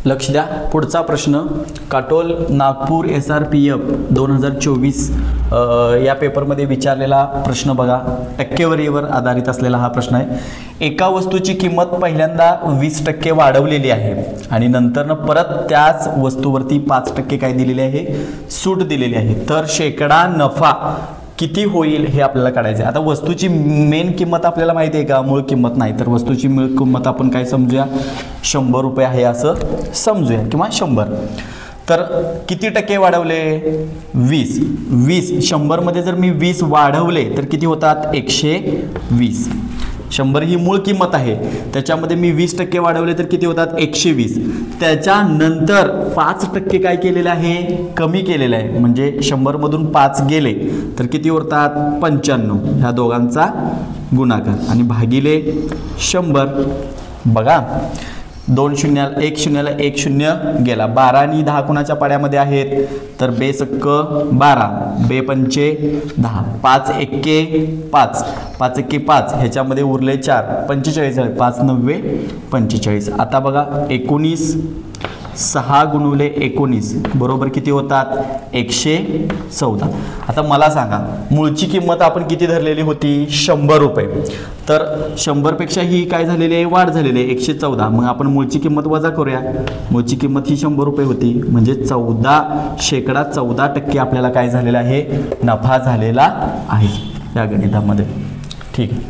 लक्ष द्या, पुढचा प्रश्न काटोल नागपूर SRPF 2024 या पेपरमध्ये विचारलेला प्रश्न बघा. टक्केवारीवर आधारित असलेला हा प्रश्न आहे. एका वस्तूची किंमत पहिल्यांदा 20% वाढवलेली आहे आणि नंतर परत त्याच वस्तूवरती 5% काय दिलेले आहे, सूट दिलेली आहे. तर शेकडा नफा किती होईल हे आपल्याला काढायचं आहे. आता वस्तूची मेन किंमत आपल्याला माहिती आहे का, मूळ किंमत नाही. तर वस्तूची मूळ किंमत आपण काय समजूया, 100 रुपये आहे असं समजूया किंवा 100. तर किती टक्के वाढवले, 20. 100 मध्ये जर मी 20 वाढवले तर किती होतात, 120. 100 ही मूळ किंमत आहे, त्याच्यामध्ये मी 20% वाढवले तर किती होतात, 120. त्याच्यानंतर 5% काय केलेलं आहे, कमी केलेलं आहे. म्हणजे 100 मधून 5 गेले तर किती होतात, 95. ह्या दोघांचा गुणाकार आणि भागिले 100. बघा 2 शून्याला 1 शून्याला 1 शून्य गेला. 12 आणि 10 कुणाच्या पाड्यामध्ये आहेत, तर बेसक्क 12, बे पंचे 10, 5 एक्के 5, 5 एक्के 5, ह्याच्यामध्ये उरले 4, 45 आहे. 5 9 45. आता बघा 19, 6 गुणुले 19 बरोबर किती होतात, 114. आता मला सांगा, मूळची किंमत आपण किती धरलेली होती, 100 रुपये. तर 100 पेक्षा ही काय झालेली आहे, वाढ झालेली आहे, 114. मग आपण मूळची किंमत वजा करूया. मूळची किंमत ही 100 रुपये होती, म्हणजे 14% आपल्याला काय झालेला आहे, नफा झालेला आहे या गणितामध्ये. ठीक आहे.